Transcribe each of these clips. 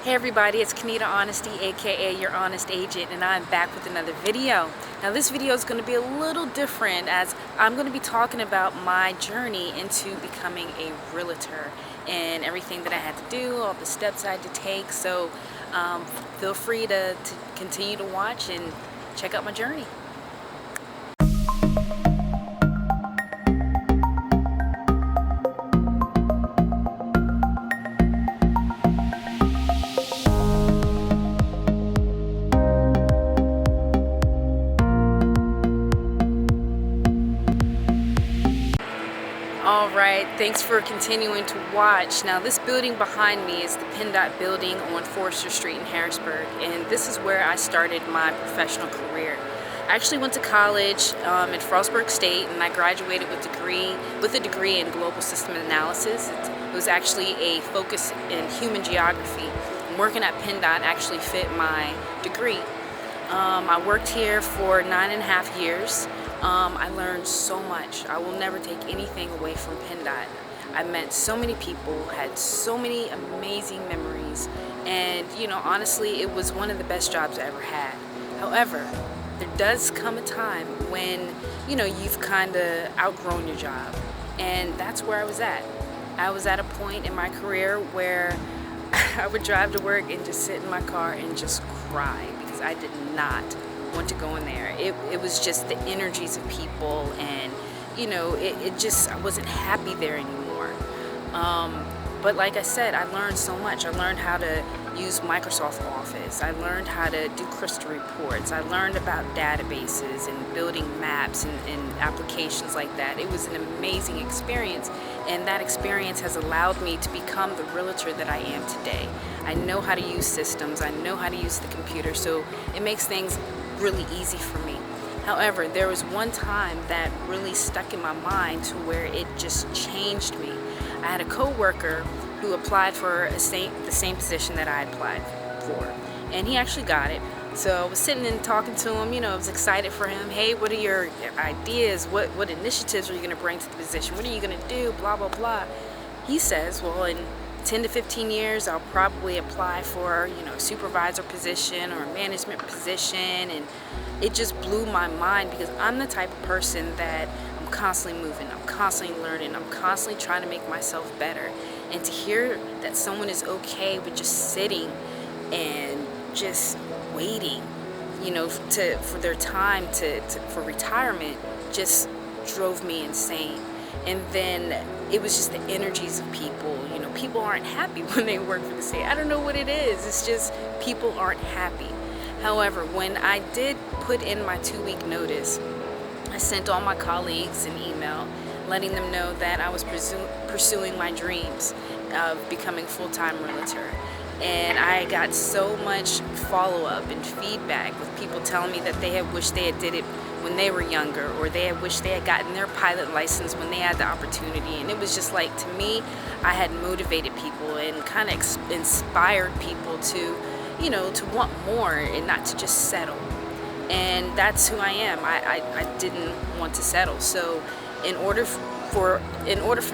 Hey everybody, it's Kenita Honesty, aka Your Honest Agent, and I'm back with another video. Now this video is going to be a little different as I'm going to be talking about my journey into becoming a realtor and everything that I had to do, all the steps I had to take. So feel free to continue to watch and check out my journey. Alright, thanks for continuing to watch. Now this building behind me is the PennDOT building on Forester Street in Harrisburg, and this is where I started my professional career. I actually went to college at Frostburg State, and I graduated with a degree in global system analysis. It was actually a focus in human geography. And working at PennDOT actually fit my degree. I worked here for 9.5 years. I learned so much. I will never take anything away from PennDOT. I met so many people, had so many amazing memories, and honestly, it was one of the best jobs I ever had. However, there does come a time when you've kind of outgrown your job, and that's where I was at. I was at a point in my career where I would drive to work and just sit in my car and just cry because I did not want to go in there. It was just the energies of people, and it just, I wasn't happy there anymore. But like I said, I learned so much. I learned how to use Microsoft Office. I learned how to do crystal reports. I learned about databases and building maps and applications like that. It was an amazing experience, and that experience has allowed me to become the realtor that I am today. I know how to use systems. I know how to use the computer, so it makes things really easy for me. However, there was one time that really stuck in my mind to where it just changed me. I had a coworker who applied for the same position that I applied for, and he actually got it. So I was sitting and talking to him, I was excited for him. Hey, what are your ideas? What initiatives are you going to bring to the position? What are you going to do? Blah, blah, blah. He says, well, in 10 to 15 years, I'll probably apply for, a supervisor position or a management position. And it just blew my mind because I'm the type of person that I'm constantly moving, I'm constantly learning, I'm constantly trying to make myself better. And to hear that someone is okay with just sitting and just waiting, for their time for retirement just drove me insane. And then it was just the energies of people. People aren't happy when they work for the state. I don't know what it is. It's just people aren't happy. However, when I did put in my 2-week notice, I sent all my colleagues an email letting them know that I was pursuing my dreams of becoming a full-time realtor. And I got so much follow-up and feedback with people telling me that they had wished they had did it when they were younger, or they had wished they had gotten their pilot license when they had the opportunity. And it was just like, to me, I had motivated people and kind of inspired people to, to want more and not to just settle. And that's who I am. I didn't want to settle. So in order for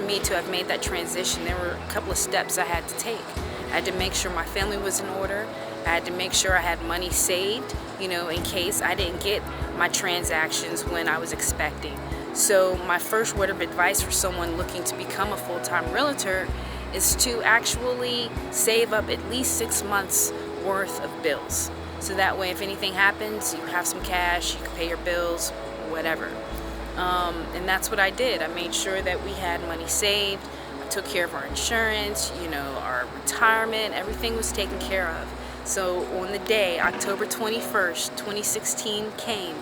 me to have made that transition, there were a couple of steps I had to take. I had to make sure my family was in order. I had to make sure I had money saved, in case I didn't get my transactions when I was expecting. So my first word of advice for someone looking to become a full-time realtor is to actually save up at least 6 months worth of bills. So that way, if anything happens, you have some cash, you can pay your bills, whatever. And that's what I did. I made sure that we had money saved. I took care of our insurance, our retirement, everything was taken care of. So on the day, October 21st, 2016 came,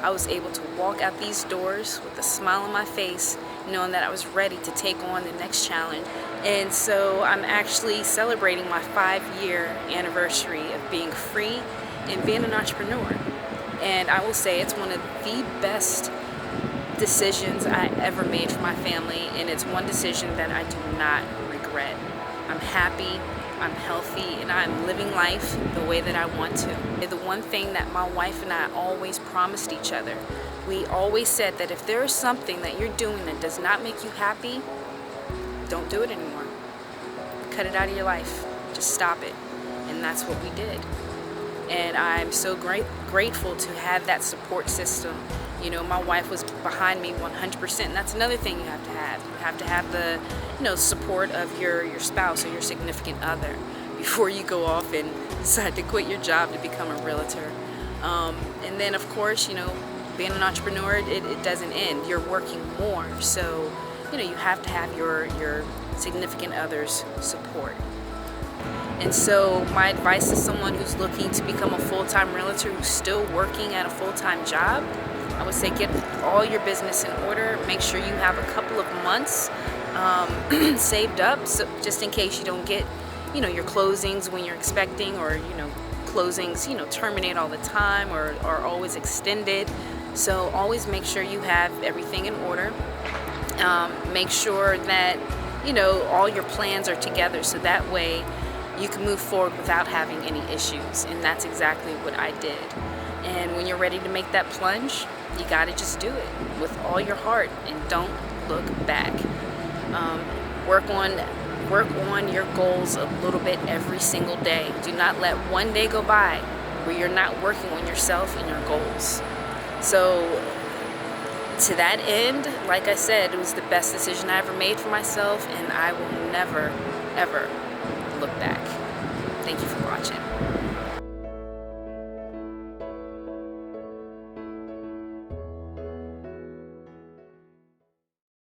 I was able to walk out these doors with a smile on my face, knowing that I was ready to take on the next challenge. And so I'm actually celebrating my 5-year anniversary of being free and being an entrepreneur. And I will say it's one of the best decisions I ever made for my family, and it's one decision that I do not regret. I'm happy, I'm healthy, and I'm living life the way that I want to. The one thing that my wife and I always promised each other, we always said that if there is something that you're doing that does not make you happy, don't do it anymore. Cut it out of your life. Just stop it. And that's what we did. And I'm so grateful to have that support system. You know, my wife was behind me 100%, and that's another thing you have to have. You have to have the, support of your spouse or your significant other before you go off and decide to quit your job to become a realtor. And then, of course, being an entrepreneur, it doesn't end. You're working more, so you have to have your significant other's support. And so my advice to someone who's looking to become a full-time realtor who's still working at a full-time job, I would say get all your business in order. Make sure you have a couple of months saved up, so just in case you don't get your closings when you're expecting, or closings terminate all the time or are always extended. So always make sure you have everything in order. Make sure that all your plans are together, so that way you can move forward without having any issues. And that's exactly what I did. And when you're ready to make that plunge, you gotta just do it with all your heart and don't look back. Work on your goals a little bit every single day. Do not let one day go by where you're not working on yourself and your goals. So to that end, like I said, it was the best decision I ever made for myself, and I will never, ever look back. Thank you for watching.